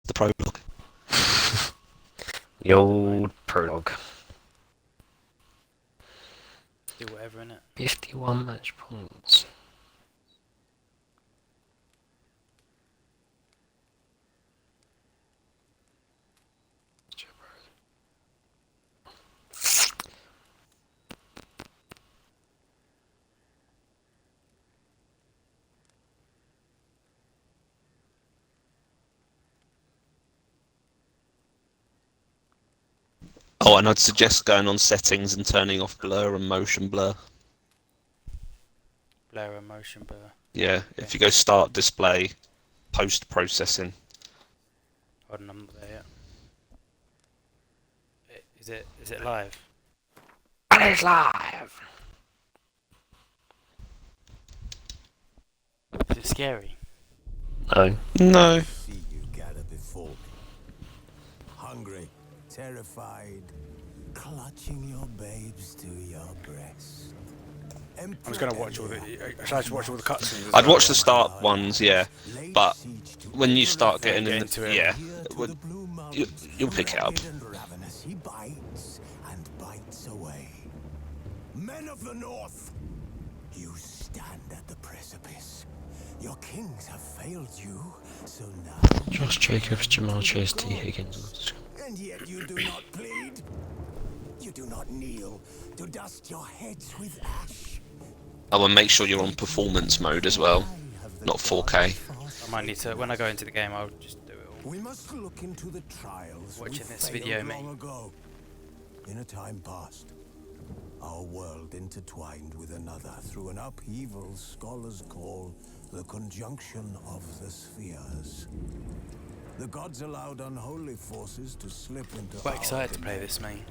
The prologue. The old prologue. Do whatever in it. 51 match points. Oh, and I'd suggest going on settings and turning off blur and motion blur. Blur and motion blur. Yeah, if you go start display, post processing. Hold on, I'm not there yet. Is it live? And it's live! Is it scary? No. No. See you gather before me. Hungry, terrified, clutching your babes to your breast. I'm just gonna watch all the. Should I just watch all the cutscenes? as I'd well? watch the start ones, yeah, but when you start getting in into the, it. yeah, you'll pick it up. He bites and bites away. Men of the North, you stand at the precipice. Your kings have failed you, so now. Josh Jacobs, Jamal Chase, T. Higgins. And yet you do not plead. You do not kneel to dust your heads with ash. Oh, and make sure you're on performance mode as well, not 4K. I might need to. When I go into the game, I'll just do it all. We must look into the trials Watching we this failed video, mate. long ago. In a time past, our world intertwined with another through an upheaval scholars call the conjunction of the spheres. The gods allowed unholy forces to slip into Quite our excited to play domain. this, mate.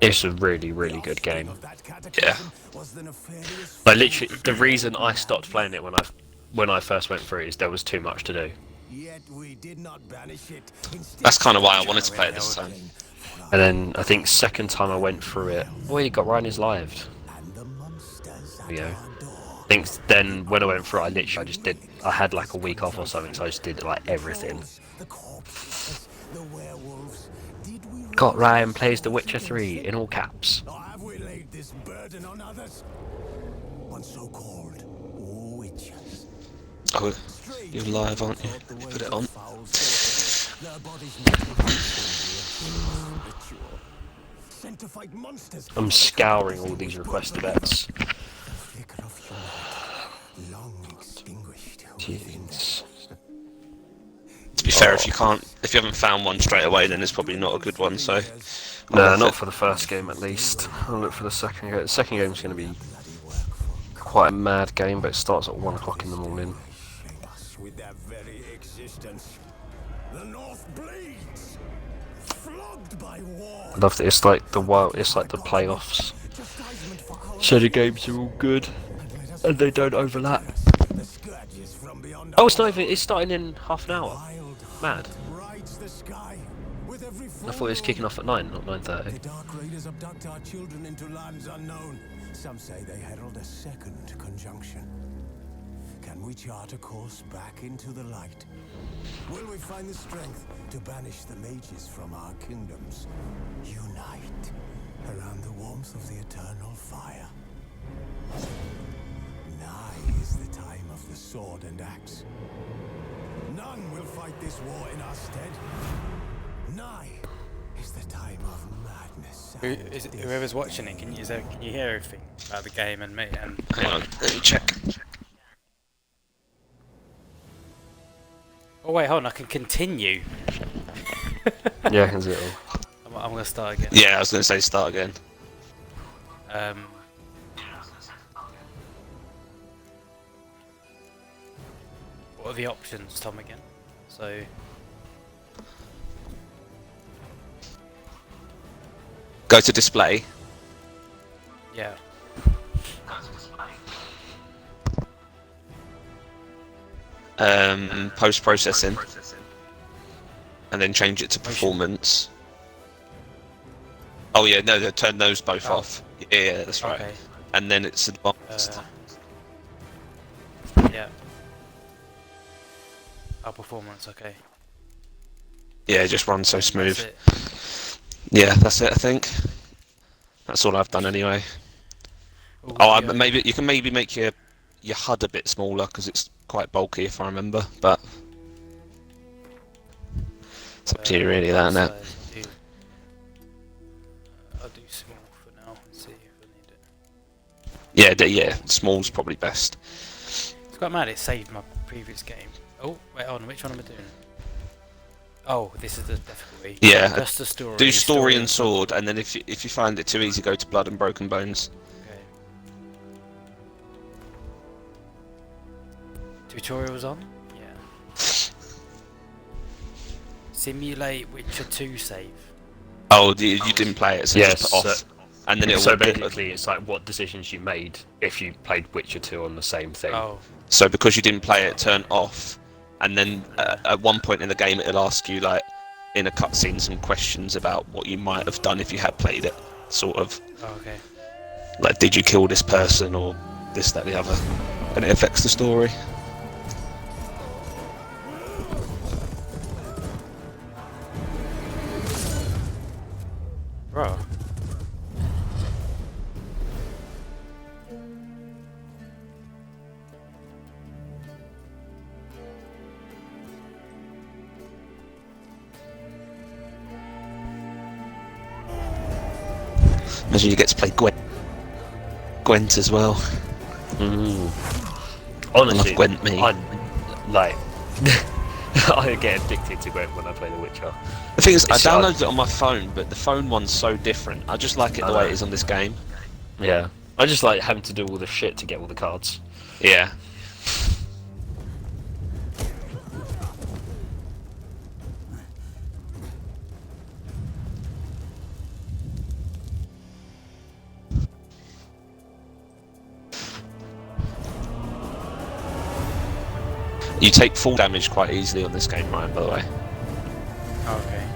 It's a really, really good game. Of that cataclysm was the nefarious Like literally, the reason I stopped playing it when I first went through it is there was too much to do. Yet we did not banish it. Instead, That's kind of why I wanted to play it this time. And then I think second time I went through it, oh, you got Ryan is live. And the monsters at Yeah. our door. I think then when I went through it, I had like a week off or something, so I just did like everything. The corpses, the werewolves. Did we GotRyan plays The Witcher 3 in all caps. or have we laid this burden on others? On so-called witches. Oh, you're live, aren't you? Let me put it on. Their bodies ritual. Sent to fight monsters. I'm scouring all these requested bets. The flicker of humanity, long extinguished. Jeez. To be fair, if you haven't found one straight away, then it's probably not a good one. So, No, not for the first game at least. I'll look for the second game. The second game's going to be quite a mad game, but it starts at 1 o'clock in the morning. Shame us with their very existence. The North bleeds, flogged by war. I love that it's like the playoffs. Chastisement for our So the games are all good, and they don't overlap. the scourges from beyond Oh, it's starting in half an hour. wild Mad. rides the sky with every I thought it was kicking off at 9, not 9:30. The Dark Raiders abduct our children into lands unknown. Some say they herald a second conjunction. Can we chart a course back into the light? Will we find the strength to banish the mages from our kingdoms? Unite around the warmth of the eternal fire. Nigh is the time of the sword and axe. None will fight this war in our stead. Nigh is the time of madness. and Whoever's watching it, can you hear everything about the game and me? And hang on, let me check. oh wait, hold on, I can continue. Yeah, I can see it all. I'm gonna start again. Yeah, I was going to say start again. What are the options, Tom? Again? So Go to display. yeah. Post processing, and then change it to performance. Oh yeah, no, turn those both Oh. off. Yeah, that's right. Okay. And then it's advanced. Yeah. Our performance, okay. Yeah, it just runs so and smooth. that's it. Yeah, that's it. I think that's all I've done anyway. Ooh, Oh, yeah. maybe you can maybe make your HUD a bit smaller because it's quite bulky if I remember. But it's up to you really, that, isn't it? size, I'll do small for now and see if I need it. Yeah, yeah. Small's probably best. It's quite mad. It saved my previous game. Oh, wait on. Which one am I doing? Oh, this is the difficulty. Yeah, Just the story. do story and sword, and then if you find it too easy, go to blood and broken bones. Okay. Tutorials on? Yeah. Simulate Witcher 2 save. Oh, you didn't play it, so Yes, just put off, and then it So will. basically, it's like what decisions you made if you played Witcher 2 on the same thing. Oh, So because you didn't play it, turn off, and then at one point in the game, it'll ask you like in a cutscene some questions about what you might have done if you had played it, sort of. oh okay. Like, did you kill this person or this, that, the other, and it affects the story. Bro. Imagine you get to play Gwent as well. Honestly, love Gwent, me. I like. I get addicted to Gwent when I play The Witcher. The thing is, I It's downloaded it on my phone, but the phone one's so different. I just like it the way it is on this game. Yeah, I just like having to do all the shit to get all the cards. Yeah. You take full damage quite easily on this game, Ryan, by the way. Okay.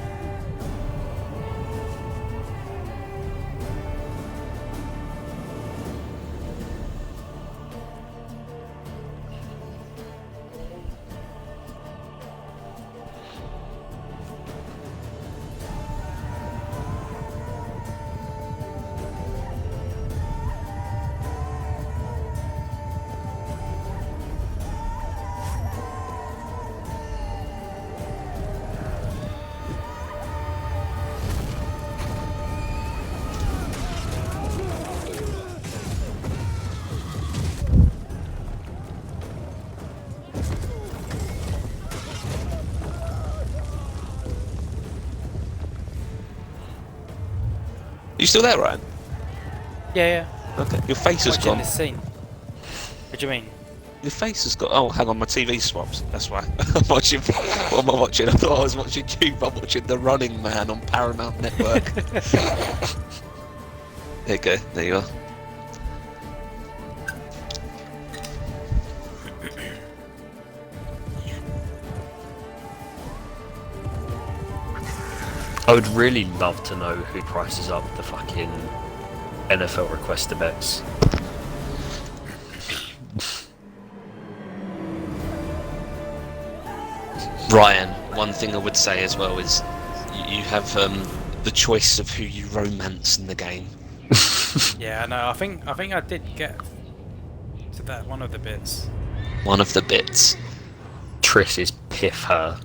You still there, Ryan? Yeah, Okay. Your face yeah. has Watching gone. this scene. What do you mean? Your face has got. Oh, hang on, my TV swaps. That's why. I'm watching. What am I watching? I thought I was watching you. I'm watching The Running Man on Paramount Network. There you go. There you are. I would really love to know who prices up the fucking NFL requester bets. Ryan, one thing I would say as well is you have the choice of who you romance in the game. Yeah, no, I think I did get to that one of the bits. One of the bits. Triss is piff her.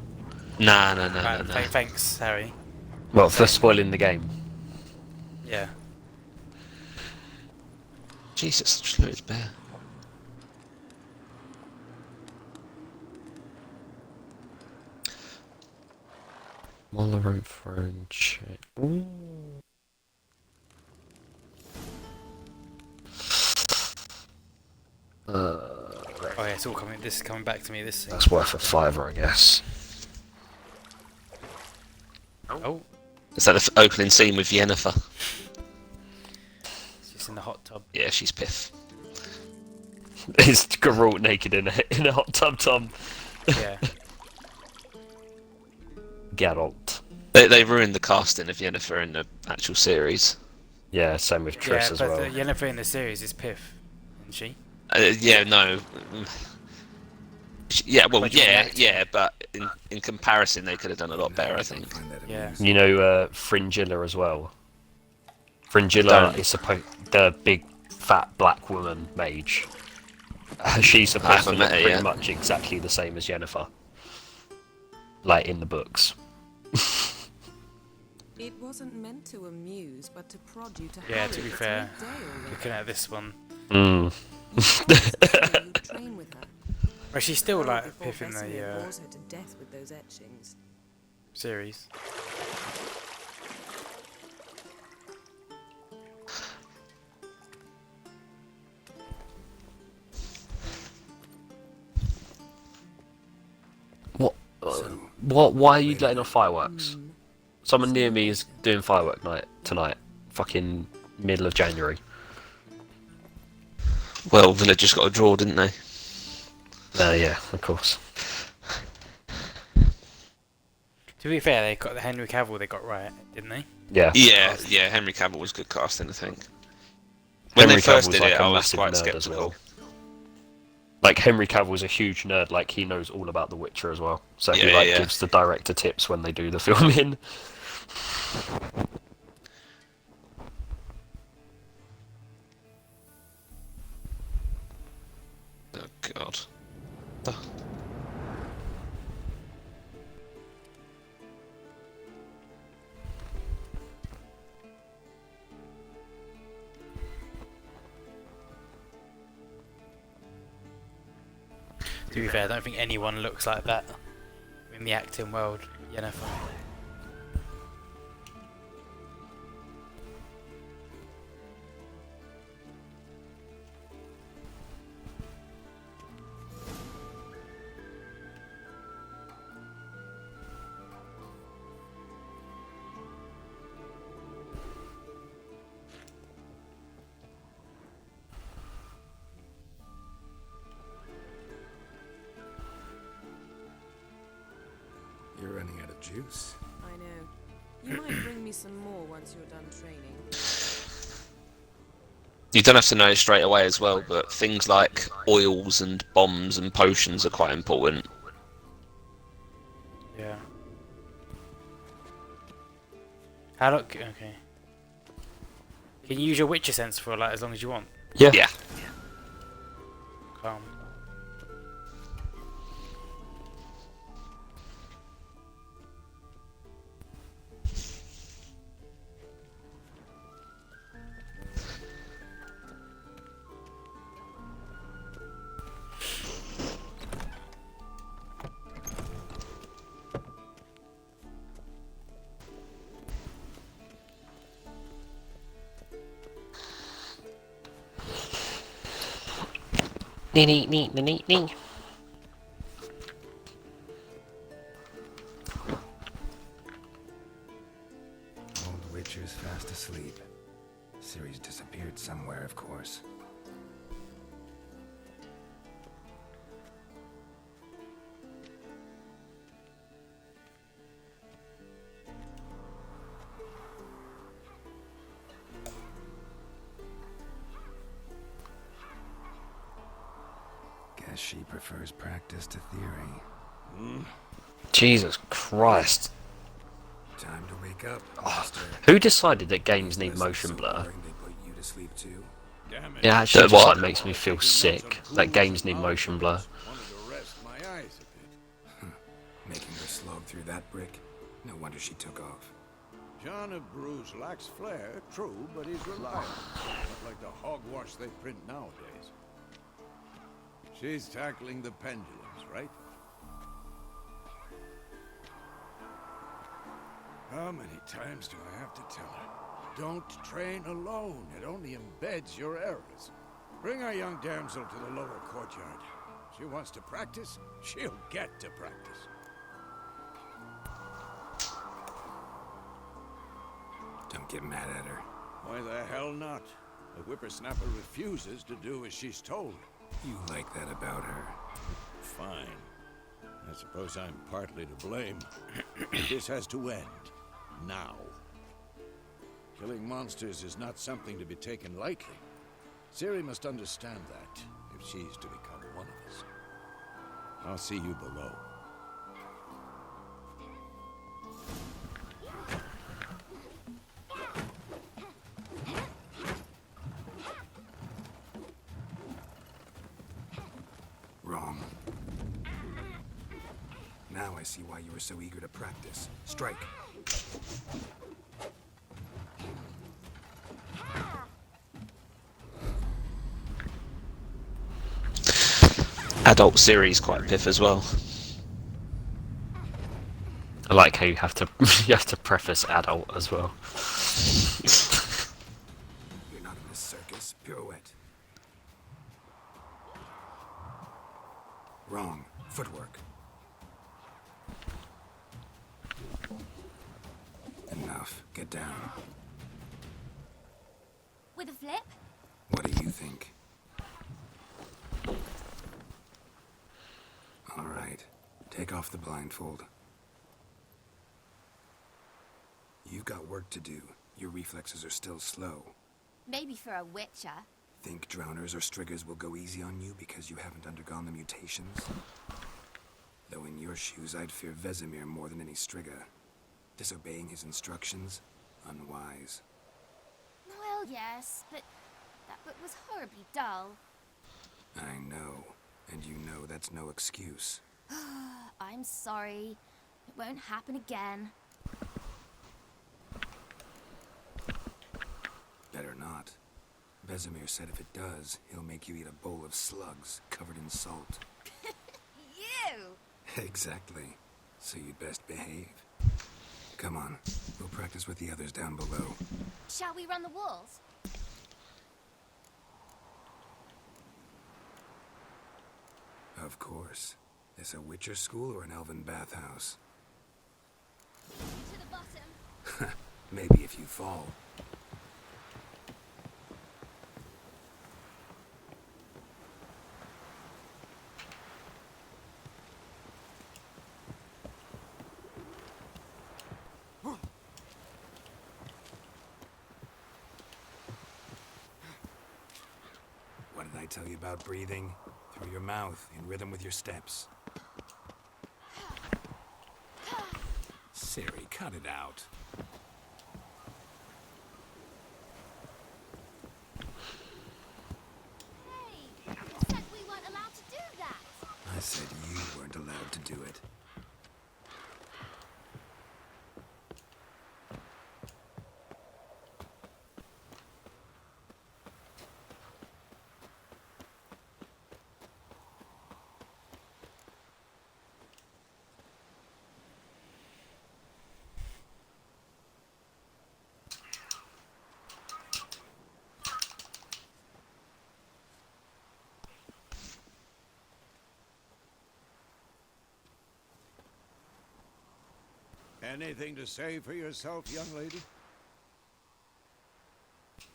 Nah. Thanks, Harry. Well, for spoiling the game. Yeah. Jesus, such a loaded bear. Molarite throne check. Oh yeah, it's all coming. This is coming back to me. This scene. That's worth a fiver, I guess. Oh, Is that the opening scene with Yennefer? she's in the hot tub. Yeah, she's piff. It's Geralt naked in a hot tub. Yeah. Geralt. They ruined the casting of Yennefer in the actual series. Yeah, same with Triss Yeah, as but well. Yennefer in the series is Piff, isn't she? Yeah, no. Yeah, well, But you yeah, react. yeah, but in comparison, they could have done a lot better, I think. Yeah. You know, Fringilla as well. Don't. Fringilla is the big fat black woman mage. She's supposed to haven't look met her pretty yet. much exactly the same as Yennefer, like in the books. It wasn't meant to amuse, but to prod you to Yeah, hurry. to be It's fair, midday already. looking at this one, Mm. You promised Ciri you'd train with her. well, she's still Hurry like before piffing Vesemir the bores her to death with those etchings. series. What? What? Why are you letting off fireworks? Someone near me is doing firework night tonight. Fucking middle of January. Well, Village just got a draw, didn't they? Yeah, of course. To be fair, they got the Henry Cavill they got right, didn't they? Yeah. Yeah, Henry Cavill was good casting, I think. When Henry they first Cavill's did like it, a I was massive quite nerd as skeptical. well. Like Henry Cavill's a huge nerd. Like he knows all about The Witcher as well. So he Yeah, like yeah. gives the director tips when they do the filming. Oh God. To be fair, I don't think anyone looks like that in the acting world. Yennefer. You're running out of juice. I know. You might bring me some more once you're done training. You don't have to know straight away as well, but things like oils and bombs and potions are quite important. Yeah. How look? Okay. Can you use your Witcher sense for like as long as you want? Yeah. Yeah. Calm. Nee. Old Witcher's fast asleep. Ciri's disappeared somewhere, of course. Guess she prefers practice to theory. Jesus Christ. Time to wake up, master. Who decided that games need motion blur? They put you to sleep too. Damn It actually That just what? like makes me feel sick that games need motion blur. Wanted to rest my eyes a bit. Making her slog through that brick. No wonder she took off. John of Bruges lacks flair, true, but he's reliable. Not like the hogwash they print nowadays. She's tackling the pendulums, right? How many times do I have to tell her? Don't train alone. It only embeds your errors. Bring our young damsel to the lower courtyard. She wants to practice, she'll get to practice. Don't get mad at her. Why the hell not? The whippersnapper refuses to do as she's told. You like that about her. Fine. I suppose I'm partly to blame. But this has to end. Now. Killing monsters is not something to be taken lightly. Ciri must understand that, if she's to become one of us. I'll see you below. Wrong. Now I see why you were so eager to practice. Strike. Adult series quite piff as well. I like how you have to you have to preface adult as well. You're not in this circus. Pirouette. Wrong. Footwork. Enough. Get down. With a flip? What do you think? All right. Take off the blindfold. You've got work to do. Your reflexes are still slow. Maybe for a witcher. Think drowners or striggers will go easy on you because you haven't undergone the mutations? Though in your shoes, I'd fear Vesemir more than any strigger. Disobeying his instructions? Unwise. Well, yes, but that book was horribly dull. I know. And you know that's no excuse. I'm sorry. It won't happen again. Better not. Vesemir said if it does, he'll make you eat a bowl of slugs covered in salt. You! Exactly. So you'd best behave. Come on. We'll practice with the others down below. Shall we run the walls? Of course. This a Witcher school or an elven bathhouse? To the bottom. Maybe if you fall. What did I tell you about breathing? Through your mouth, in rhythm with your steps. Siri, cut it out. Hey, you said we weren't allowed to do that. I said you weren't allowed to do it. Anything to say for yourself, young lady?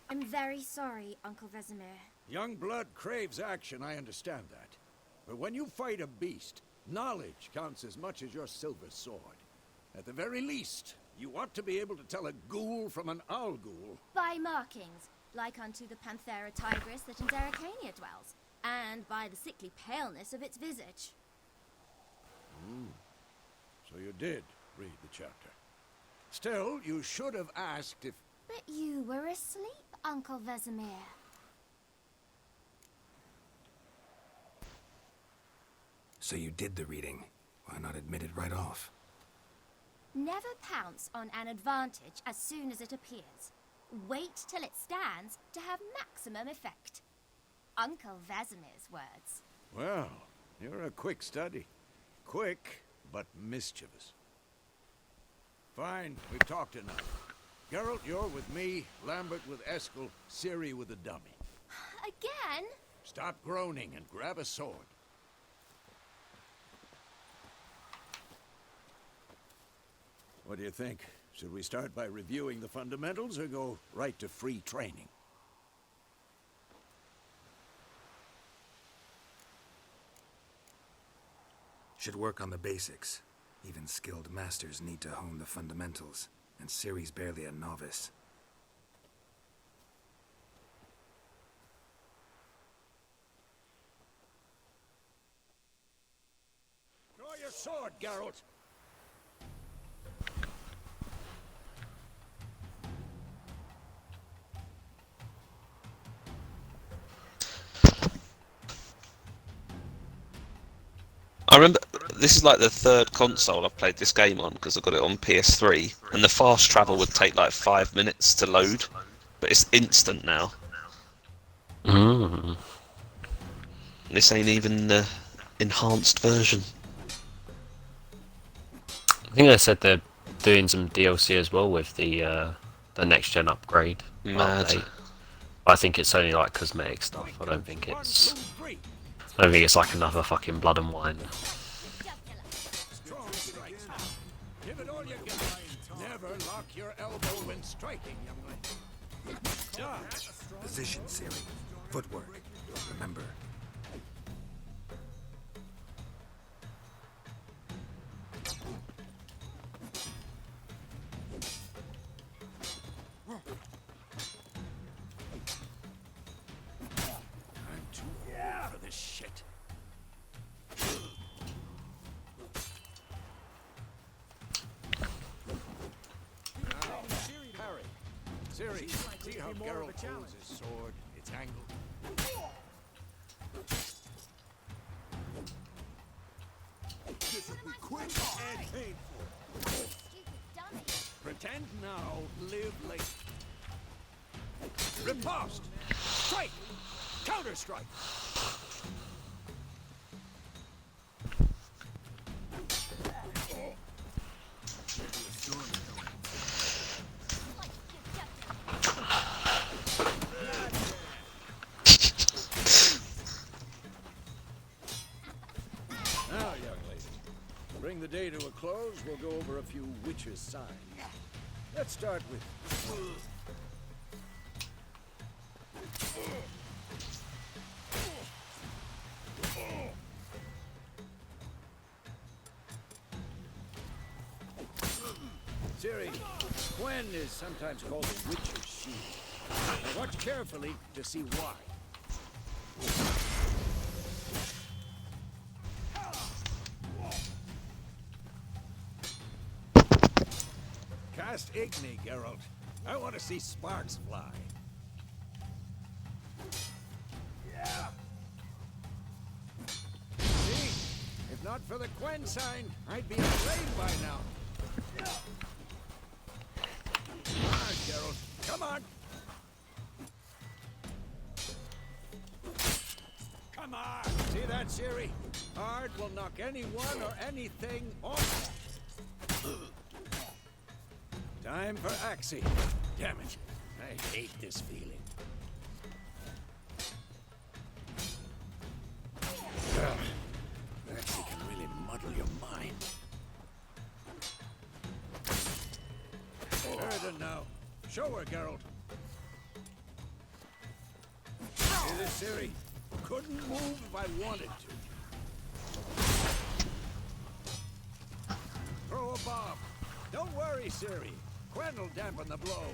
I'm very sorry, Uncle Vesemir. Young blood craves action, I understand that. But when you fight a beast, knowledge counts as much as your silver sword. At the very least, you ought to be able to tell a ghoul from an owl ghoul. By markings, like unto the Panthera tigris that in Derricania dwells, and by the sickly paleness of its visage. So you did read the chapter. Still, you should have asked if... But you were asleep, Uncle Vesemir. So you did the reading. Why not admit it right off? Never pounce on an advantage as soon as it appears. Wait till it stands to have maximum effect. Uncle Vesemir's words. Well, you're a quick study. Quick, but mischievous. Fine, we've talked enough. Geralt, you're with me, Lambert with Eskel, Ciri with the dummy. Again? Stop groaning and grab a sword. What do you think? Should we start by reviewing the fundamentals or go right to free training? Should work on the basics. Even skilled masters need to hone the fundamentals, and Ciri's barely a novice. sword, Geralt. I remember this is like the third console I've played this game on because I got it on PS3, and the fast travel would take like 5 minutes to load, but it's instant now. Mm. This ain't even the enhanced version. I think they said they're doing some DLC as well with the next gen upgrade. Mad. Update. I think it's only like cosmetic stuff. I don't think One, it's. two, three. I don't think it's like another fucking Blood and Wine. Strong strikes. Give it all you got. Never lock your elbow when striking, young lady. Ah, Position, Siri. Footwork. Remember. I'm too old for this shit. Now, parry. Siri, see how Geralt holds his sword? It's angled. This will be quick and painful. Stupid dummy. Pretend now, live late. Riposte! Strike! Counter-strike! Now, young lady, to bring the day to a close, we'll go over a few witches' signs. Let's start with... Siri, Gwen is sometimes called the Witcher's Shield. Now watch carefully to see why. Cast Igni, Geralt. I want to see sparks fly. Yeah. See? If not for the Gwen sign, I'd be afraid by now. Come on, Geralt. Come on. Come on. See that, Siri? Art will knock anyone or anything off. Time for Axie. Damn it. I hate this feeling. Axie can really muddle your mind. Erden now. Show her, Geralt. See this, Siri? Couldn't move if I wanted to. Throw a bomb. Don't worry, Siri. Gwen will dampen the blow.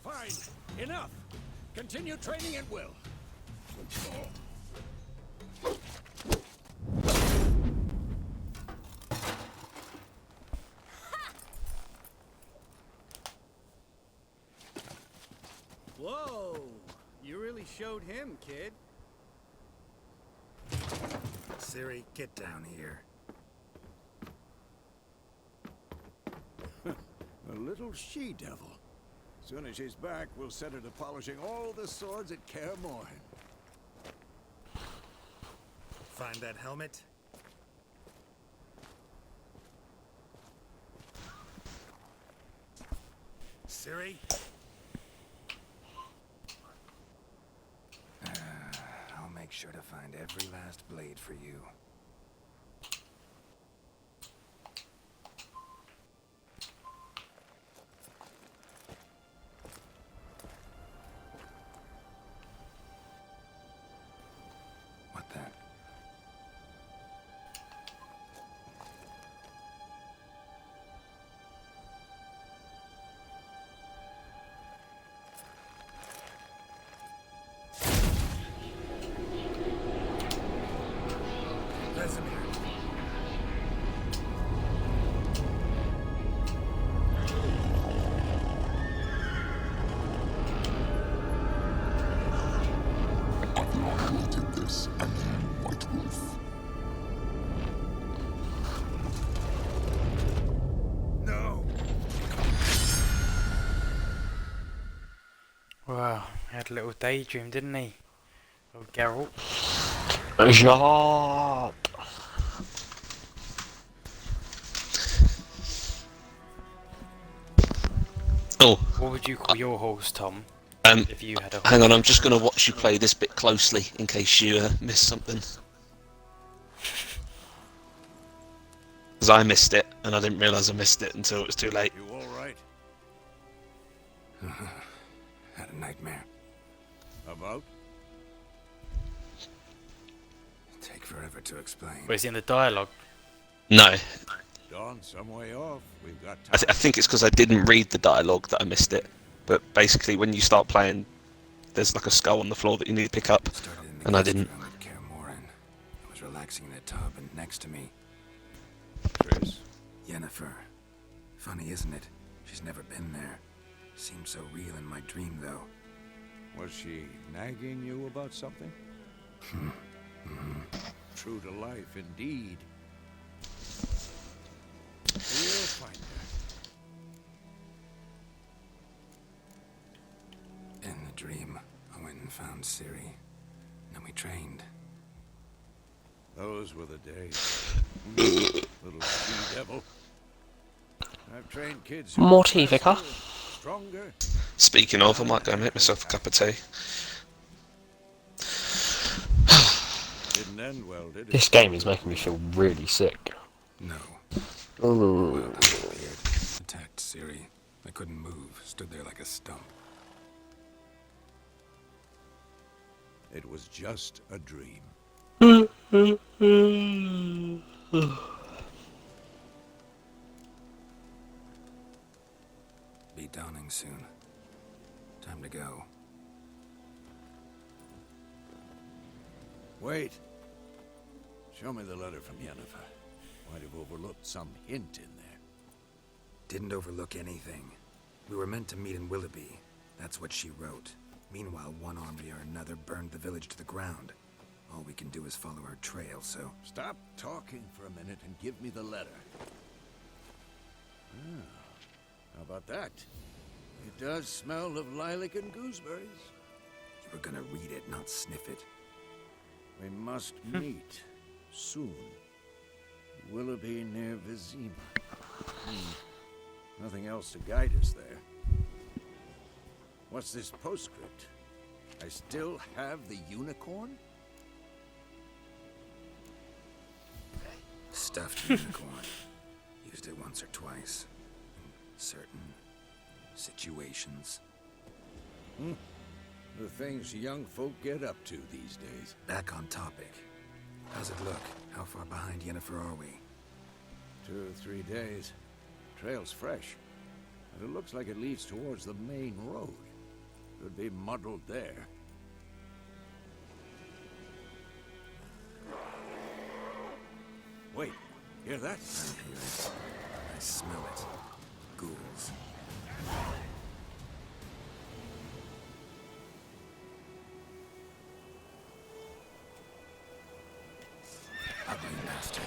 Fine. Enough. Continue training at will. Whoa! You really showed him, kid. Siri, get down here. A little she-devil. Soon as she's back, we'll set her to polishing all the swords at Kaer Morhen. Find that helmet? Siri? I'll make sure to find every last blade for you. Wow, he had a little daydream, didn't he? Oh, Geralt. Shut. Oh, What would you call your horse, Tom, um, if you had a horse? hang on. I'm just going to watch you play this bit closely in case you miss something. Because I missed it, and I didn't realise I missed it until it was too late. You all right? Had a nightmare. About? Take forever to explain. Where's he in the dialogue? No, Dawn, some way off. We've got I time. think it's because I didn't read the dialogue that I missed it. But basically, when you start playing, there's like a skull on the floor that you need to pick up, Started in the and I guest didn't. room with Kaer Morhen. I was relaxing in a tub, and next to me, Tris, Yennefer. Funny, isn't it? She's never been there. Seemed so real in my dream, though. was she nagging you about something? True to life, indeed. We'll find her. In the dream, I went and found Ciri. Then we trained. Those were the days. Little she devil. I've trained kids who More were tea, Vicar. faster, stronger. Speaking of, I might go and make myself a cup of tea. Didn't end well, did it? This game is making me feel really sick. No. Ooh. Wild appeared. Attacked Ciri. I couldn't move. Stood there like a stump. It was just a dream. Be dawning soon. Time to go. Wait. Show me the letter from Yennefer. Might have overlooked some hint in there. Didn't overlook anything. We were meant to meet in Willoughby. That's what she wrote. Meanwhile, one army or another burned the village to the ground. All we can do is follow her trail, so... Stop talking for a minute and give me the letter. How about that? It does smell of lilac and gooseberries. You were gonna read it, not sniff it. We must meet soon. Willoughby near Vizima. Nothing else to guide us there. What's this postscript? I still have the unicorn? Stuffed unicorn. Used it once or twice. In certain situations. The things young folk get up to these days. Back on topic. How's it look? How far behind Yennefer are we? 2 or 3 days. Trail's fresh. But it looks like it leads towards the main road. Could be muddled there. Wait, hear that? I hear it. I smell it. Ghouls. Ugly bastard.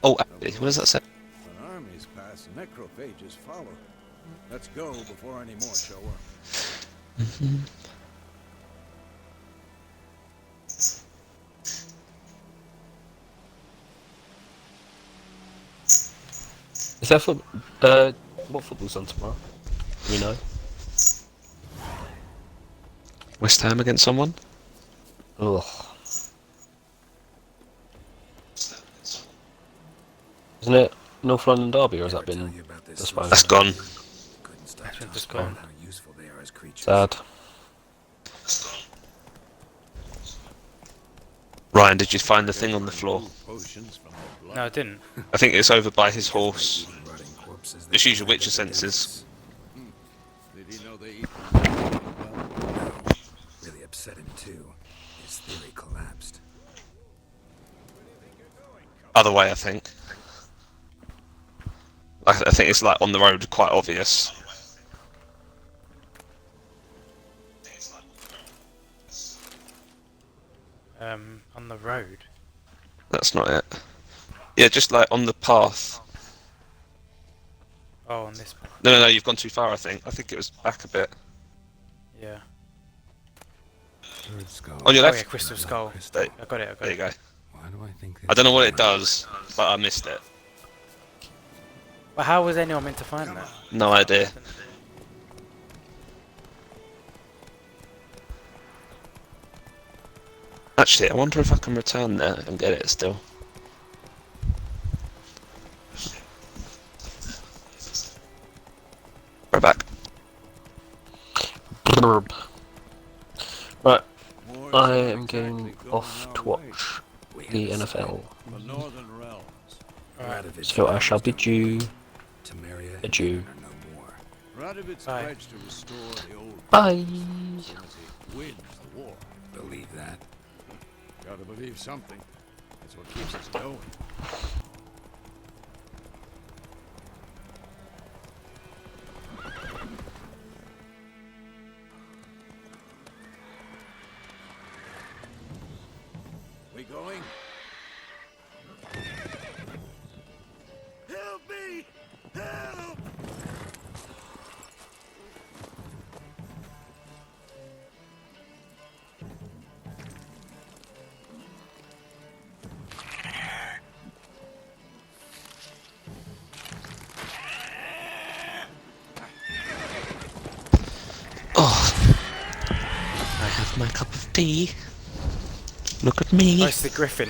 Oh, actually, what does that say? When armies pass, necrophages follow. Let's go before any more show up. Is that what football's on tomorrow? Do we know? West Ham against someone? Ugh. There's Isn't it North London Derby, or has that Never tell been you about this postponed? That's gone. Couldn't stop That's been talking postponed. about how useful they are as creatures. Sad. Ryan, did you find the thing on the floor? Potions from the blood. No, I didn't. I think it's over by his horse. Eating rotting corpses, they Just use your provide Witcher senses. epidemics. Did he know they eat them? Well, Really upset him too. His theory collapsed. Other way, I think. I think it's like on the road, quite obvious. On the road. That's not it. Yeah, just like on the path. Oh, on this one. No, you've gone too far, I think. I think it was back a bit. Yeah. Third skull. On your Oh yeah, left. crystal skull. There, I got it. I got there you it. go. Why do I think I don't know what it does, but I missed it. But how was anyone meant to find that? No idea. Actually, I wonder if I can return there and get it still. Right back. Brrb. Right, war's I not am exactly going going off our to way. watch We the had NFL. The northern realms. Radovid So I shall bid you Temeria and adieu. Yen are no more. Radovid's Bye. pledged to restore the old Bye. as soon as he wins the war. Believe that. Gotta believe something. That's what keeps us going. We going? Help me! Help! Oh, I have my cup of tea. Look at me. Oh, it's the griffin.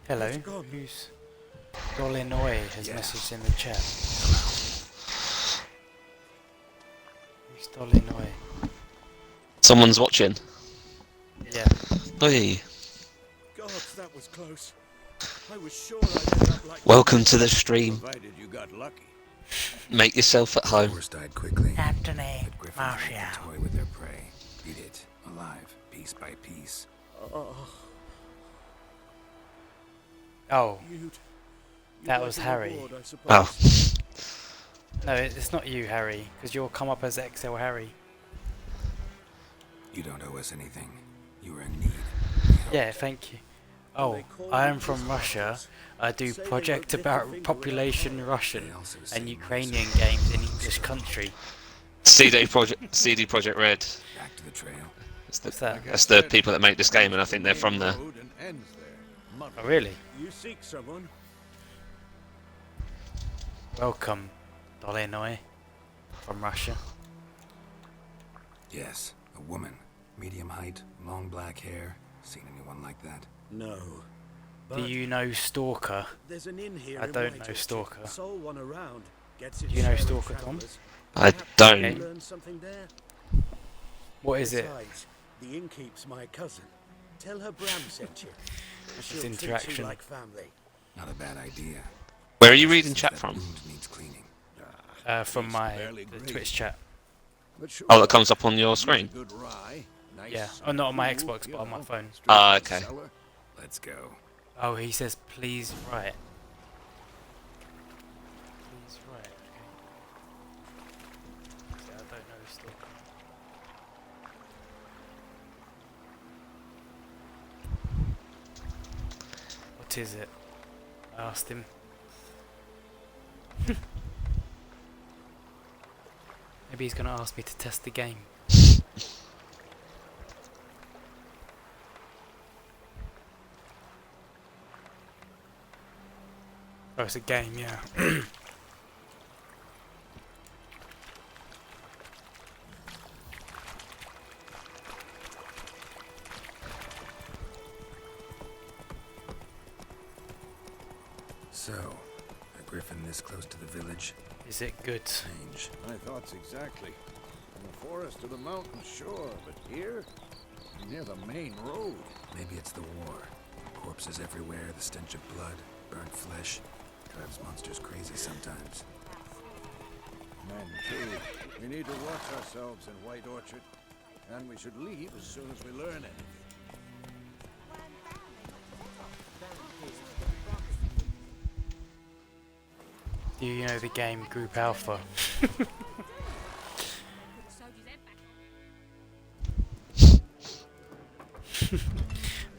Hello. Who's Dolinoy has messaged in the chat. Who's Dolinoy? Someone's watching. Yeah. Oi. God, that was close. I was sure I'd end up like Welcome to the stream. provided you got lucky. Make yourself at The home. horse died quickly. Anthony But griffins make a toy with their prey. Eat it, alive, piece by piece. Oh, You'd That like was a Harry. reward, I suppose. Oh. no, it's not you, Harry, because you'll come up as XL Harry. You don't owe us anything. You are in need. Yeah, thank you. Oh, I am from Russia. I do project about population Russian and Ukrainian games in English country. CD Project Red. Back to the trail. What's that? That's the people that make this game, and I think they're from there. Road and ends there. Mother, Oh, really? you seek someone? Welcome, Dolinoy, from Russia. Yes, a woman. Medium height, long black hair. Seen anyone like that? No. Do you know Stalker? There's an inn here I in don't know Whitehall. Stalker. Sole one around. Gets Do its you know share of Stalker, Tom? travellers. I Perhaps don't. you learn something there. What is it? Besides, the innkeep's my cousin. Tell her Bram sent you. She'll treat you interaction. like family. Not a bad idea. Where are you reading chat That from? wound needs cleaning. From my barely the breathe. Twitch chat. But sure, Oh, that comes up on your use a screen. good rye, nice Yeah. Oh, not on my and Xbox, cool, but on my you know, phone. straight Ah, from the okay. cellar. Let's go. Oh, he says please write. Please write. Okay. Yeah, I don't know Stalker. What is it? I asked him. Maybe he's gonna ask me to test the game. Oh, it's a game, yeah. So, a griffin this close to the village? Is it good? Strange. My thoughts exactly. From the forest to the mountain, sure, but here? Near the main road. Maybe it's the war. Corpses everywhere, the stench of blood, burnt flesh. Drives monsters crazy sometimes. Men, too. We need to watch ourselves in White Orchard. And we should leave as soon as we learn anything. Do you know the game Group Alpha?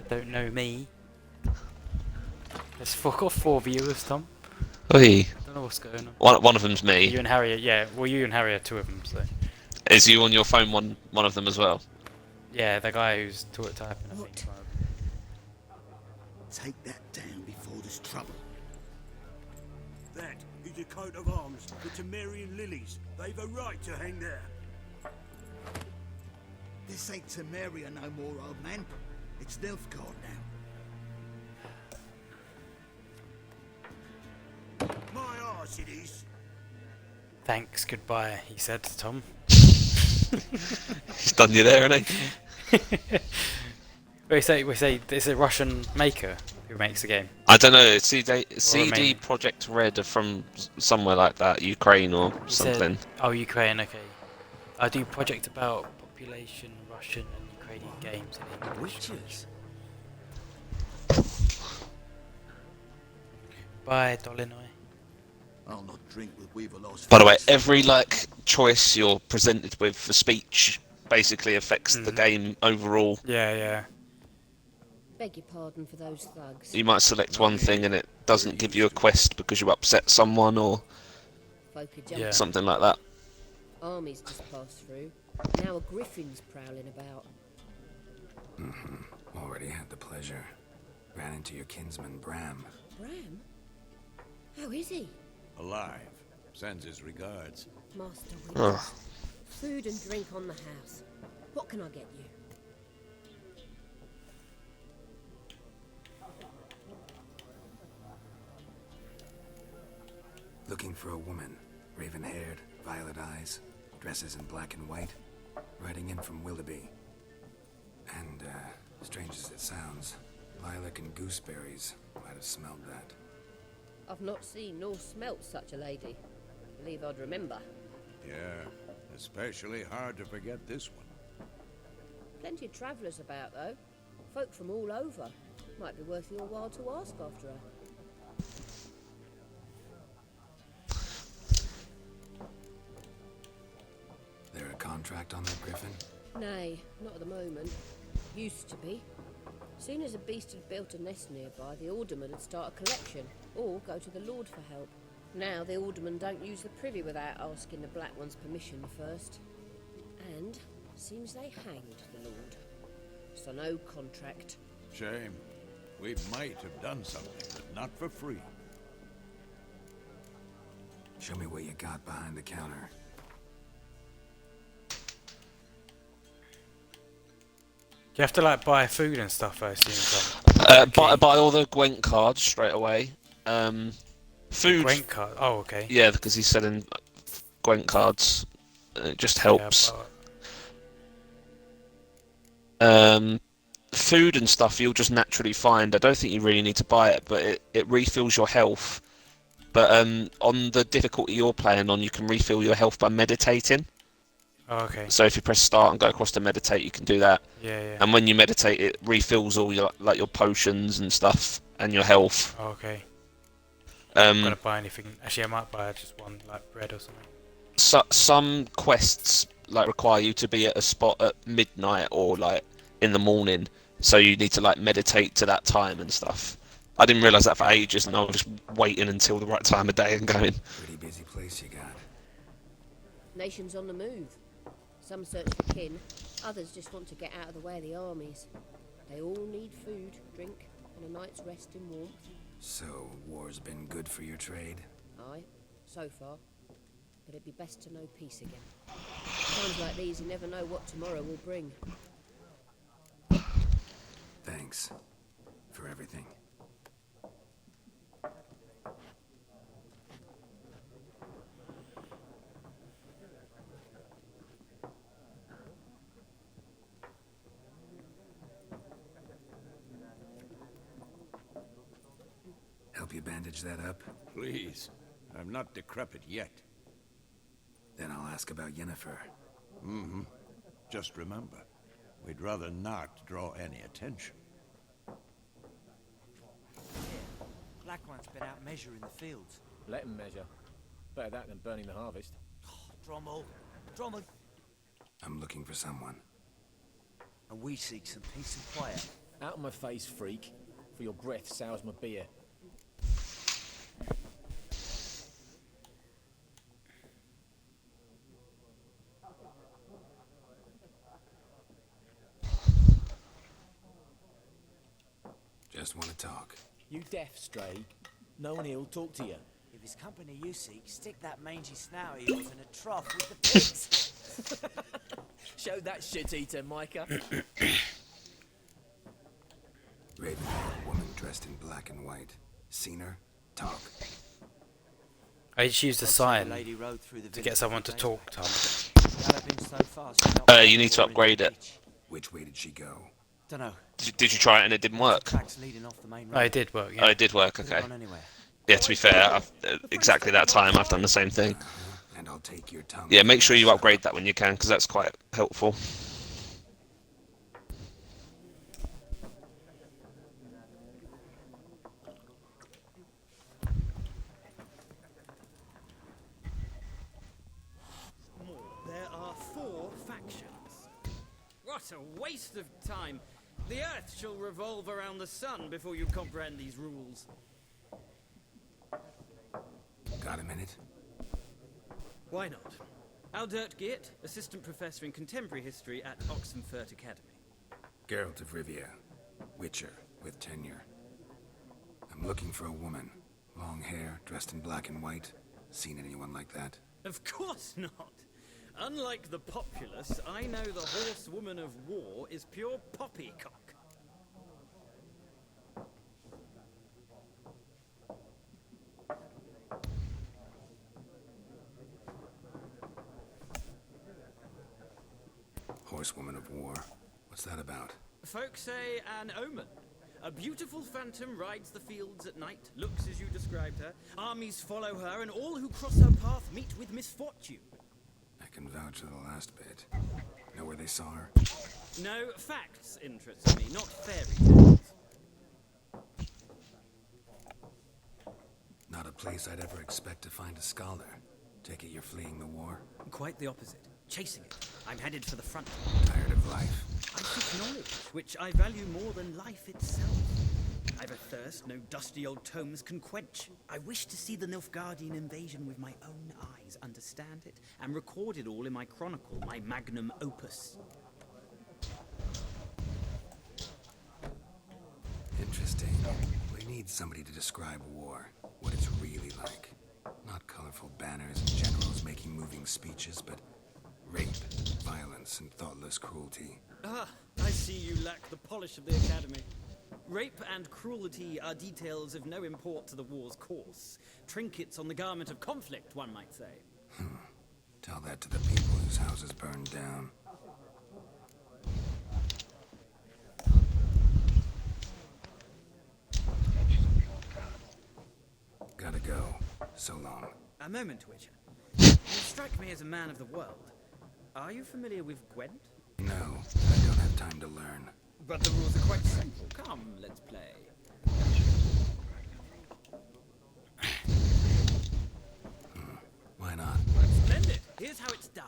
Don't know me. There's fuck off 4 viewers, Tom. Oi. I don't know what's going on. One of them's me. You and Harry, yeah. Well, you and Harry are 2 of them, so. Is you on your phone one of them as well? Yeah, the guy who's typing, I think. Take that down before there's trouble. That is a coat of arms, the Temerian lilies. They've a right to hang there. This ain't Temeria no more, old man. It's Nilfgaard now. My arse it is. Thanks, goodbye, he said to Tom. He's done you there, hasn't he? we say it's a Russian maker who makes the game. I don't know. CD Romanian. Project Red are from somewhere like that, Ukraine or He said- something. Oh, Ukraine, okay. I do project about population, Russian and Ukrainian games in English. Witches. Bye, Dolinoi. I'll not drink with Weaver Lost. By the way, every choice you're presented with for speech basically affects the game overall. Yeah. Beg your pardon for those thugs. You might select one thing and it doesn't give you a quest because you upset someone or Folk are jumping. Yeah. something like that. Armies just passed through. Now a griffin's prowling about. Already had the pleasure. Ran into your kinsman, Bram. Bram? How is he? Alive. Sends his regards. Master Oh. Winters. Food and drink on the house. What can I get you? Looking for a woman. Raven-haired, violet eyes, dresses in black and white. Riding in from Willoughby. And, strange as it sounds, lilac and gooseberries. Might have smelled that. I've not seen nor smelt such a lady. Believe I'd remember. Yeah, especially hard to forget this one. Plenty of travellers about, though. Folk from all over. Might be worth your while to ask after her. There a contract on that griffin? Nay, not at the moment. Used to be. Soon as a beast had built a nest nearby, the alderman would start a collection, or go to the lord for help. Now the aldermen don't use the privy without asking the Black One's permission first. And seems they hanged the lord. So no contract. Shame. We might have done something, but not for free. Show me what you got behind the counter. You have to buy food and stuff, I assume. Buy all the Gwent cards straight away. Food. Gwent card. Oh, okay. Yeah, because he's selling Gwent cards. It just helps. Food and stuff you'll just naturally find. I don't think you really need to buy it, but it refills your health. But on the difficulty you're playing on, you can refill your health by meditating. Oh, okay. So if you press start and go across to meditate, you can do that. Yeah. And when you meditate, it refills all your your potions and stuff and your health. Oh, okay. I'm Um, gonna buy anything. Actually, I might buy just one bread or something. some quests require you to be at a spot at midnight or in the morning, so you need to meditate to that time and stuff. I didn't realise that for ages, and I was just waiting until the right time of day and going. Pretty busy place you got. Nations on the move. Some search for kin, others just want to get out of the way of the armies. They all need food, drink, and a night's rest in warmth. So, war's been good for your trade? Aye, so far. But it'd be best to know peace again. Times like these, you never know what tomorrow will bring. Thanks. For everything. Help you bandage that up? Please. I'm not decrepit yet. Then I'll ask about Yennefer. Mm-hmm. Just remember, we'd rather not draw any attention. Black One's been out measuring the fields. Let him measure. Better that than burning the harvest. Drommel. Drommel. I'm looking for someone. And we seek some peace and quiet. Out of my face, freak. For your breath sours my beer. Just want to talk. You deaf, Stray. No one here'll talk to you. If it's company you seek, stick that mangy snout of yours in a trough with the pigs. Show that shit-eater, Micah. Ravenhair, woman dressed in black and white. Seen her? Talk. I just used a sign Lady rode through the to get someone to talk, Tom. You need to upgrade it. Which way did she go? Dunno. Did you try it and it didn't work? Tracks leading off the main road. Oh, it did work, yeah. Oh, it did work, okay. Gone anywhere. Yeah, to be fair, exactly that time I've done the same thing. And I'll take your tongue. Yeah, make sure you upgrade that when you can, because that's quite helpful. There are 4 factions. What a waste of time. The Earth shall revolve around the sun before you comprehend these rules. Got a minute? Why not? Aldert Geert, Assistant Professor in Contemporary History at Oxenfurt Academy. Geralt of Rivia. Witcher, with tenure. I'm looking for a woman. Long hair, dressed in black and white. Seen anyone like that? Of course not. Unlike the populace, I know the horsewoman of war is pure poppycock. Horsewoman of war. What's that about? Folk say an omen. A beautiful phantom rides the fields at night, looks as you described her. Armies follow her, and all who cross her path meet with misfortune. I can vouch for the last bit. Know where they saw her? No, facts interest me, not fairy tales. Not a place I'd ever expect to find a scholar. Take it you're fleeing the war? Quite the opposite. Chasing it. I'm headed for the front. Tired of life? I seek knowledge, which I value more than life itself. I've a thirst no dusty old tomes can quench. I wish to see the Nilfgaardian invasion with my own eyes, understand it, and record it all in my chronicle, my magnum opus. Interesting. We need somebody to describe war, what it's really like. Not colorful banners and generals making moving speeches, but rape, violence, and thoughtless cruelty. Ah, I see you lack the polish of the Academy. Rape and cruelty are details of no import to the war's course. Trinkets on the garment of conflict, one might say. Tell that to the people whose houses burned down. Gotta go. So long. A moment, Witcher. You strike me as a man of the world. Are you familiar with Gwent? No, I don't have time to learn. But the rules are quite simple. Come, let's play. Why not? Splendid. Here's how it's done.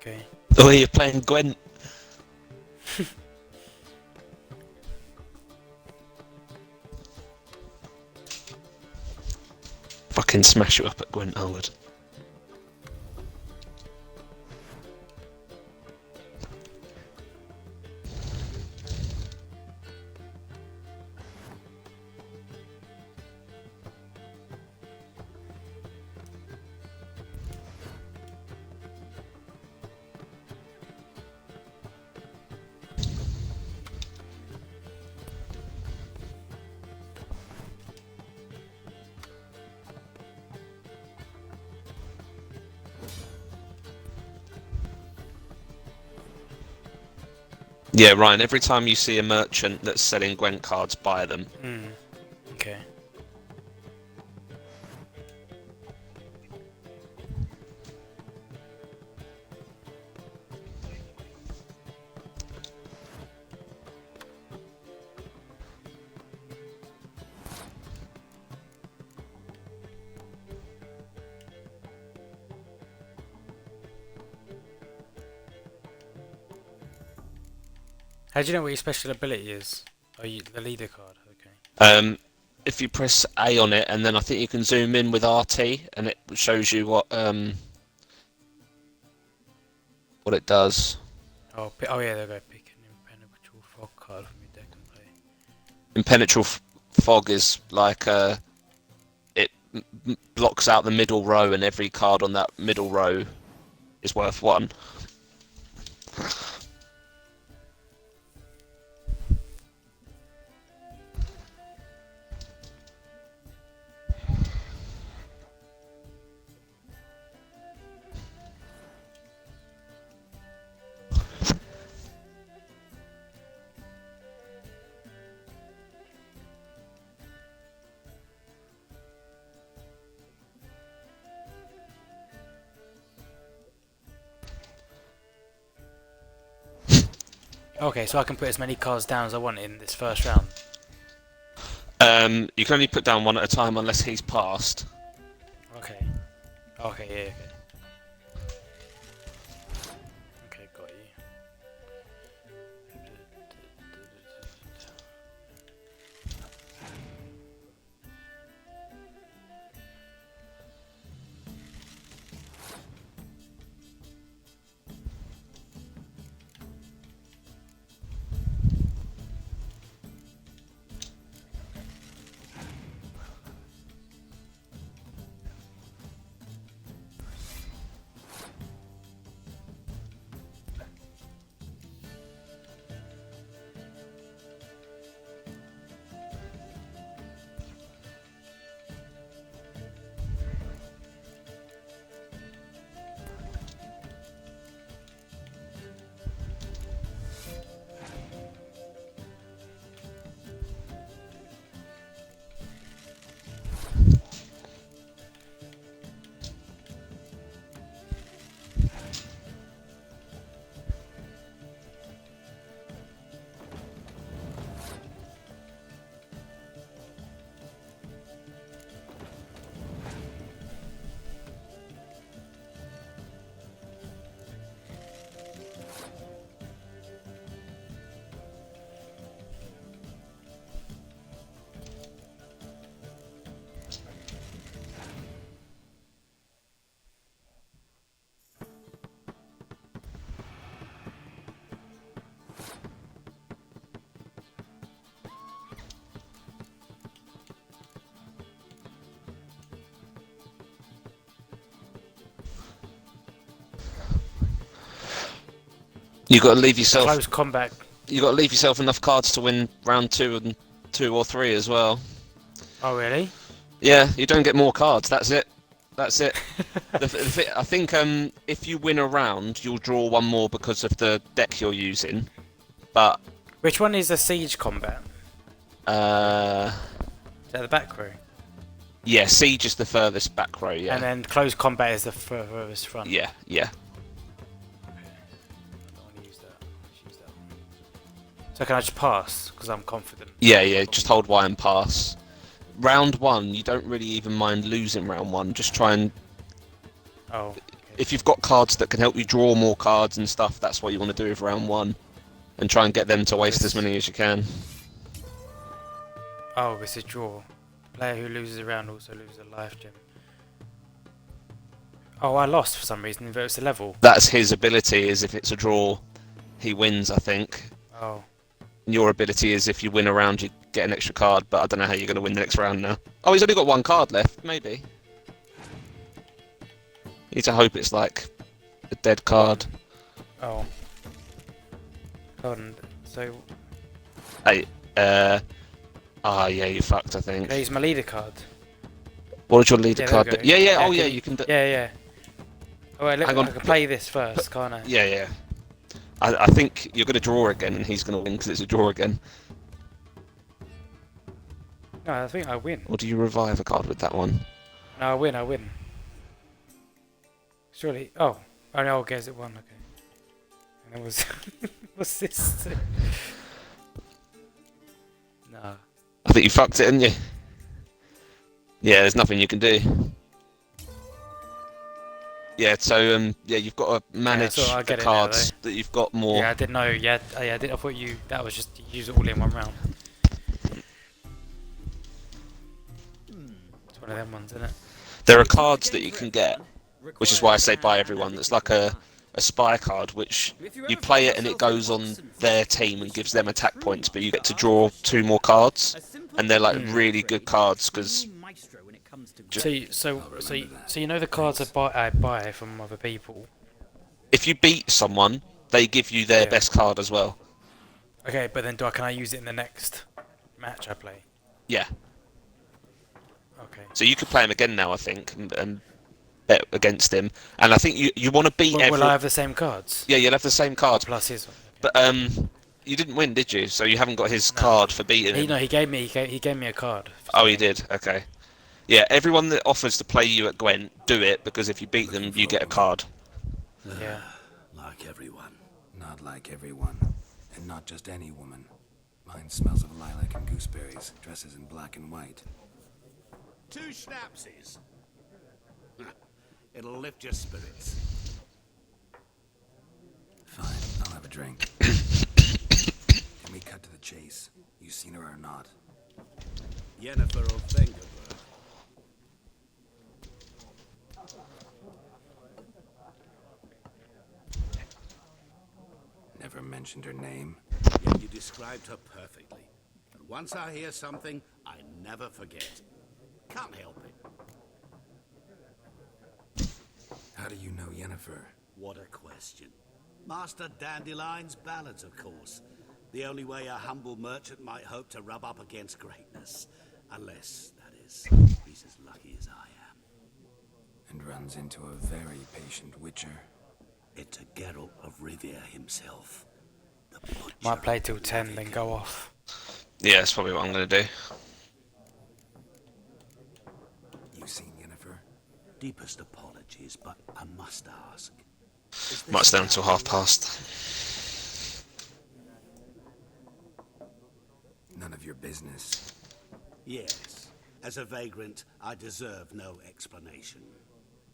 Okay. Oh, you're playing Gwent. Fucking smash you up at Gwent, I would. Yeah, Ryan, every time you see a merchant that's selling Gwent cards, buy them. Okay. How do you know what your special ability is? Oh, the leader card. Okay. If you press A on it, and then I think you can zoom in with RT, and it shows you what it does. Oh, yeah, there we go. Pick an impenetrable fog card from your deck and play. Impenetrable fog is like it blocks out the middle row, and every card on that middle row is worth 1. Okay, so I can put as many cards down as I want in this first round. You can only put down 1 at a time unless he's passed. Okay. Okay, yeah, okay. Okay, got you. You got to leave yourself. Close combat. You got to leave yourself enough cards to win round 2 and 2 or 3 as well. Oh, really? Yeah, you don't get more cards. That's it. That's it. I think if you win a round, you'll draw 1 more because of the deck you're using. But which one is the siege combat? Is that the back row? Yeah, siege is the furthest back row. Yeah. And then close combat is the furthest front. Yeah, yeah. So can I just pass? Because I'm confident. Yeah, yeah, just hold Y and pass. Round 1, you don't really even mind losing round 1. Just try and... Oh, okay. if you've got cards that can help you draw more cards and stuff, that's what you want to do with round 1, and try and get them to waste as many as you can. Oh, it's a draw. Player who loses a round also loses a life gem. Oh, I lost for some reason, but it's a level. That's his ability, is if it's a draw, he wins, I think. Oh. And your ability is if you win a round, you get an extra card, but I don't know how you're going to win the next round now. Oh, he's only got 1 card left, maybe. You need to hope it's like a dead card. Oh. Hold on, so... Hey, yeah, you fucked, I think. Can I use my leader card? What did your leader card do? Yeah, Yeah, oh yeah, you can do... Yeah. Oh, wait, look, Hang on. I can play this first, can't I? Yeah. I think you're going to draw again, and he's going to win because it's a draw again. No, I think I win. Or do you revive a card with that one? No, I win. Surely... Oh. Oh, no, guess it won, okay. And it was... What's this? No. I think you fucked it, didn't you? Yeah, there's nothing you can do. Yeah, so yeah, you've got to manage the cards that you've got more. Yeah, I didn't know. Yeah, I thought that was just to use it all in one round. It's one of them ones, isn't it? There are cards that you can get, which is why I say buy everyone. It's like a spy card, which you play it and it goes on their team and gives them attack points, but you get to draw 2 more cards, and they're like really good cards because. So you know the cards I buy from other people. If you beat someone, they give you their best card as well. Okay, but then can I use it in the next match I play? Yeah. Okay. So you could play him again now, I think, and bet against him. And I think you want to beat everyone. Will I have the same cards? Yeah, you'll have the same cards. Plus his one. Okay. But you didn't win, did you? So you haven't got his card for beating him. No, he gave me a card. Oh, he did. Okay. Yeah, everyone that offers to play you at Gwent, do it, because if you beat them, you get a card. Yeah. Like everyone. Not like everyone. And not just any woman. Mine smells of lilac and gooseberries, dresses in black and white. 2 schnapsies. It'll lift your spirits. Fine, I'll have a drink. Can we cut to the chase? You seen her or not? Yennefer will think of her. Never mentioned her name. Yet you described her perfectly. And once I hear something, I never forget. Can't help it. How do you know Yennefer? What a question. Master Dandelion's ballads, of course. The only way a humble merchant might hope to rub up against greatness. Unless, that is, he's as lucky as I am. And runs into a very patient witcher. It's a Geralt of Rivia himself. Might play till 10, then go off. Yeah, that's probably what I'm going to do. You seen Yennefer? Deepest apologies, but I must ask. Might stay until past. None of your business. Yes. As a vagrant, I deserve no explanation.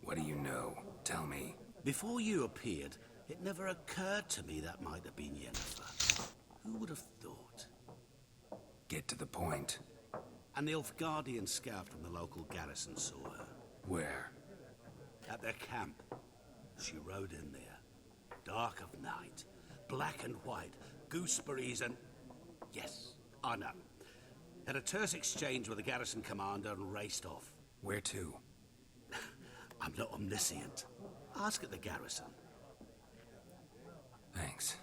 What do you know? Tell me. Before you appeared, it never occurred to me that might have been Yennefer. Who would have thought? Get to the point. An Nilfgaardian scout from the local garrison saw her. Where? At their camp. She rode in there. Dark of night. Black and white. Gooseberries and... Yes, I know. Had a terse exchange with the garrison commander and raced off. Where to? I'm not omniscient. Ask at the garrison. Thanks.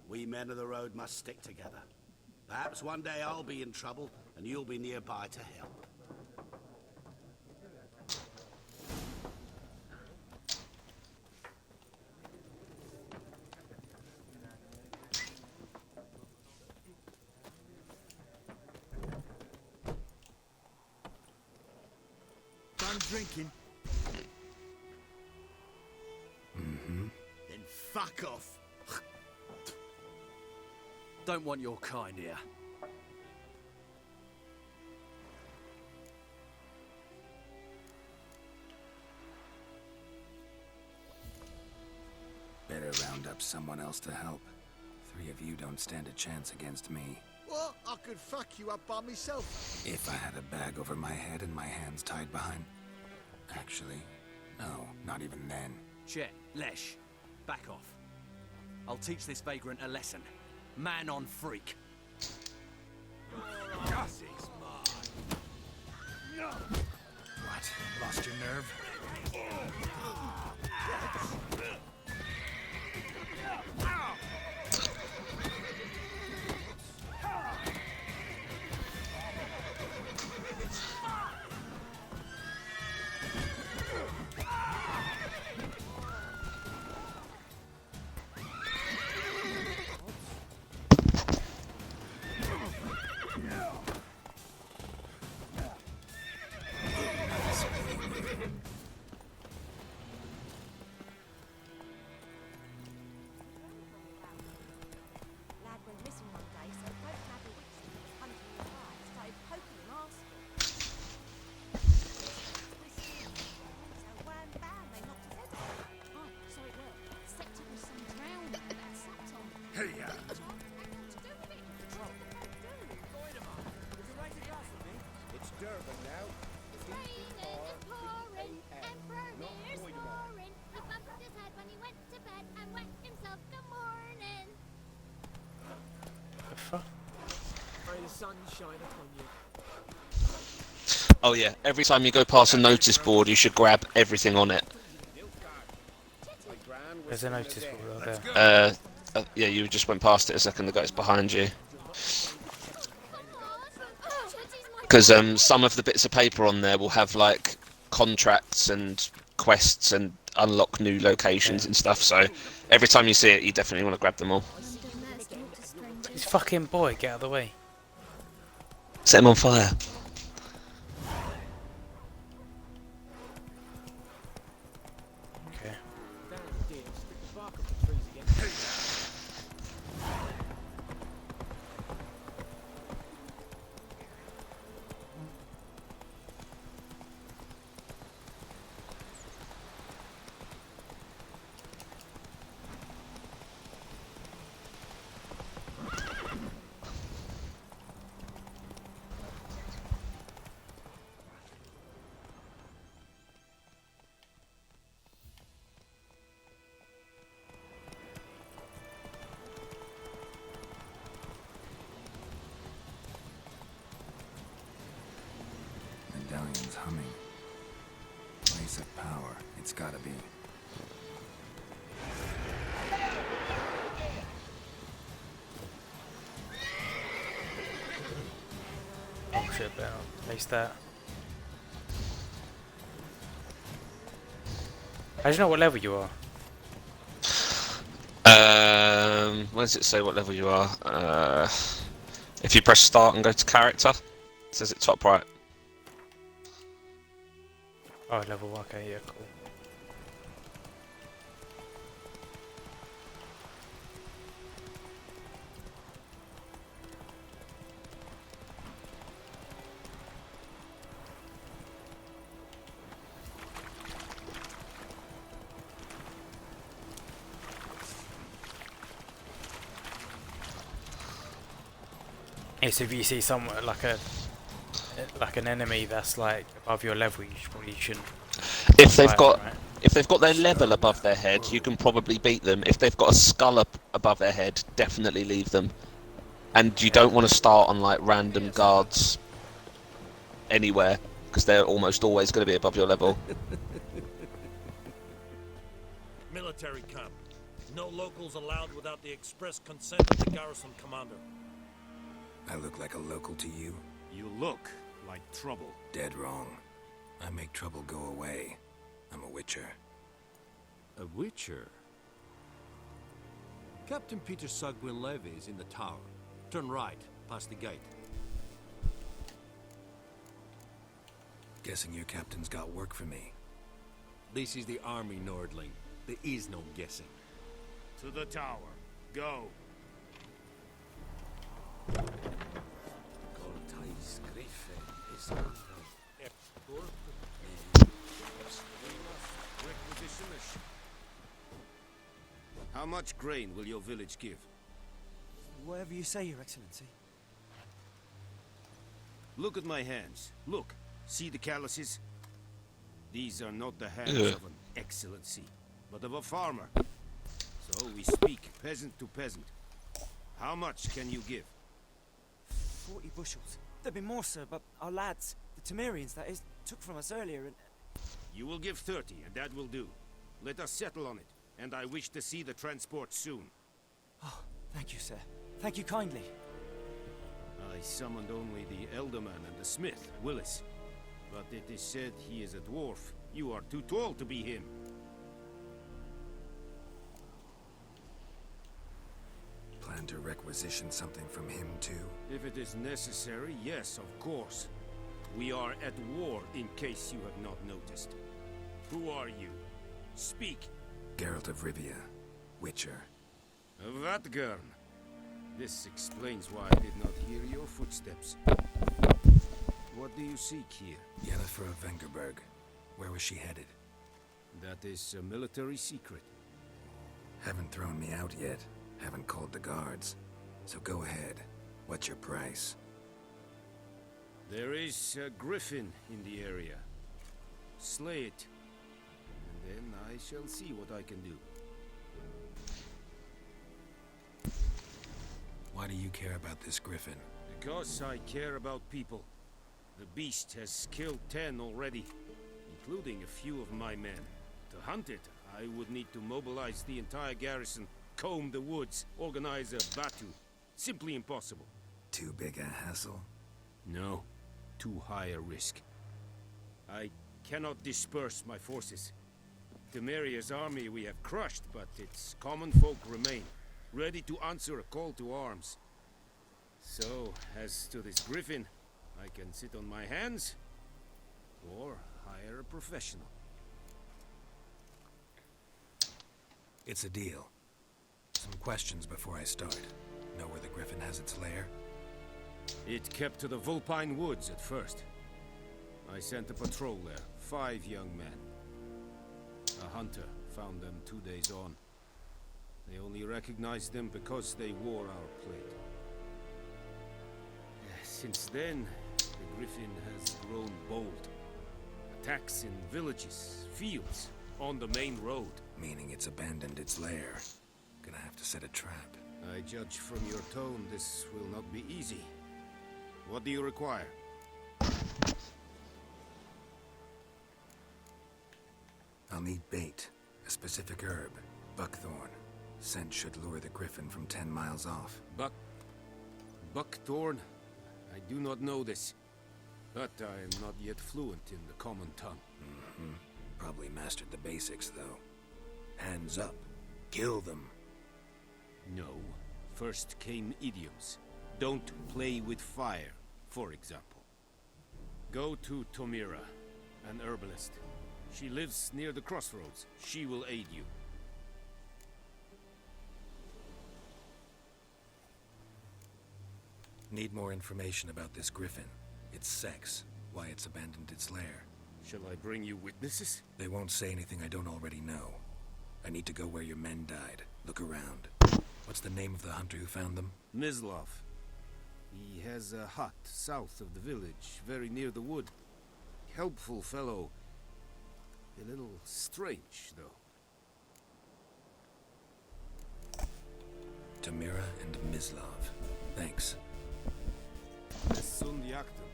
We men of the road must stick together. Perhaps one day I'll be in trouble and you'll be nearby to help. Done drinking? Mm-hmm. Then fuck off. Don't want your kind here. up someone else to help. 3 of you don't stand a chance against me. What? I could fuck you up by myself. If I had a bag over my head and my hands tied behind... Actually, no, not even then. Chet, Lesh, back off. I'll teach this vagrant a lesson. Man on freak. Gussie's mine. What? Lost your nerve? Lad went missing one day, so folk had the witch that was hunting the fire, started poking him asking. So wham bam, they knocked his head off. Oh, so it worked. Except it was some drowning that sat on. Hey, yeah. It's Durban now. Raining and pouring, Emperor near snoring. He bumped his head when he went to bed and wet himself good morning. The fuck? May the sun shine upon you. Oh yeah, every time you go past a notice board, you should grab everything on it. There's a notice board there. Yeah, you just went past it a second ago. It's behind you. Because some of the bits of paper on there will have like contracts and quests and unlock new locations and stuff. So every time you see it, you definitely want to grab them all. This fucking boy, get out of the way. Set him on fire. Okay. Medallion's humming. Place of power. It's gotta be. Oh shit, better not place that. How do you know what level you are? Where does it say what level you are? If you press start and go to character, it says it top right. Oh, level 1, okay, yeah, cool. Yes, if you see someone like an enemy that's like above your level, you probably shouldn't. If they've got right? if they've got their level above their head, you can probably beat them. If they've got a skull up above their head, definitely leave them. And you don't want to start on like random guards anywhere, because they're almost always going to be above your level. Military camp. No locals allowed without the express consent of the garrison commander. I look like a local to you? You look like trouble. Dead wrong. I make trouble go away. I'm a witcher. A witcher? Captain Peter Sugwin Levy is in the tower. Turn right, past the gate. Guessing your captain's got work for me. This is the army, Nordling. There is no guessing. To the tower. Go. How much grain will your village give? Whatever you say, Your Excellency. Look at my hands. Look. See the calluses? These are not the hands Ugh. of an excellency, but of a farmer. So we speak peasant to peasant. How much can you give? 40 bushels. There'd be more, sir, but our lads, the Temerians, that is, took from us earlier and... You will give 30, and that will do. Let us settle on it, and I wish to see the transport soon. Oh, thank you, sir. Thank you kindly. I summoned only the Elderman and the smith, Willis. But it is said he is a dwarf. You are too tall to be him. Plan to requisition something from him, too? If it is necessary, yes, of course. We are at war, in case you have not noticed. Who are you? Speak. Geralt of Rivia, Witcher. Vatgern. This explains why I did not hear your footsteps. What do you seek here? Yennefer of Vengerberg. Where was she headed? That is a military secret. Haven't thrown me out yet. Haven't called the guards. So go ahead. What's your price? There is a griffin in the area. Slay it. And then I shall see what I can do. Why do you care about this griffin? Because I care about people. The beast has killed 10 already, including a few of my men. To hunt it, I would need to mobilize the entire garrison, comb the woods, organize a batu. Simply impossible. Too big a hassle? No, too high a risk. I cannot disperse my forces. Temeria's army we have crushed, but its common folk remain, ready to answer a call to arms. So, as to this griffin, I can sit on my hands, or hire a professional. It's a deal. Some questions before I start. Know where the griffin has its lair? It kept to the Vulpine Woods at first. I sent a patrol there, 5 young men. A hunter found them 2 days on. They only recognized them because they wore our plate. Since then, the griffin has grown bold. Attacks in villages, fields, on the main road. Meaning it's abandoned its lair. Gonna have to set a trap. I judge from your tone this will not be easy. What do you require? I'll need bait. A specific herb. Buckthorn. Scent should lure the griffin from 10 miles off. Buckthorn? I do not know this. But I am not yet fluent in the common tongue. Probably mastered the basics, though. Hands up. Kill them. No. First came idioms. Don't play with fire, for example. Go to Tomira, an herbalist. She lives near the crossroads. She will aid you. Need more information about this griffin. Its sex. Why it's abandoned its lair. Shall I bring you witnesses? They won't say anything I don't already know. I need to go where your men died. Look around. What's the name of the hunter who found them? Mislav. He has a hut south of the village, very near the wood. Helpful fellow. A little strange, though. Tamira and Mislav. Thanks. Sundiakton.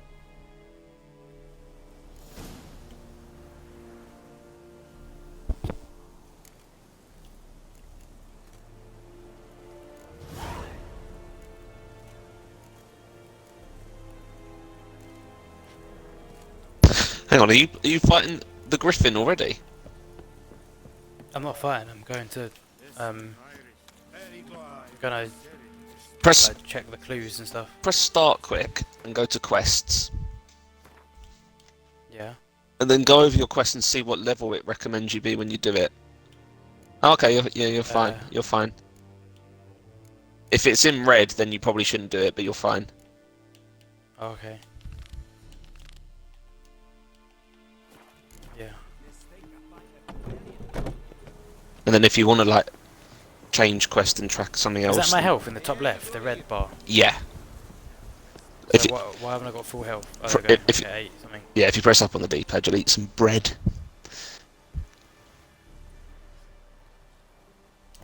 Hang on, are you fighting the griffin already? I'm not fighting. I'm going to gonna Press check the clues and stuff. Press start quick and go to quests. Yeah. And then go over your quest and see what level it recommends you be when you do it. Okay, you're fine. You're fine. If it's in red, then you probably shouldn't do it, but you're fine. Okay. Yeah. And then if you want to like change quest and track something else. Is that my health in the top left, the red bar? Yeah. So why haven't I got full health? Oh, there we go. Okay, 8 something. Yeah, if you press up on the D-pad, you'll eat some bread.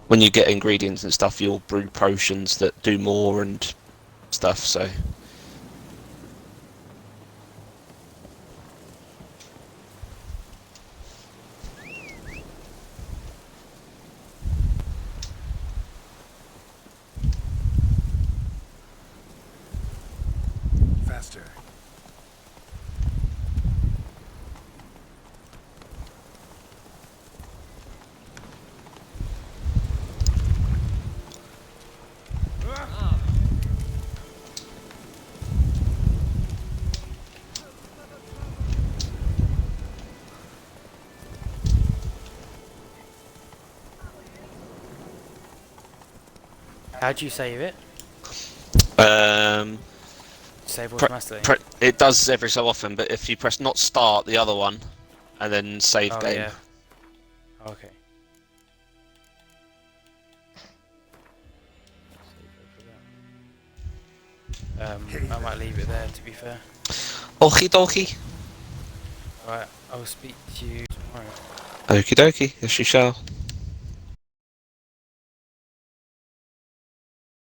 When you get ingredients and stuff, you'll brew potions that do more and stuff, so... Faster. How do you save it? Save automatically? It does every so often, but if you press not start, the other one, and then save game. Yeah. Okay. I might leave it there, to be fair. Okie dokie. Right, I'll speak to you tomorrow. Okie dokie, yes you shall.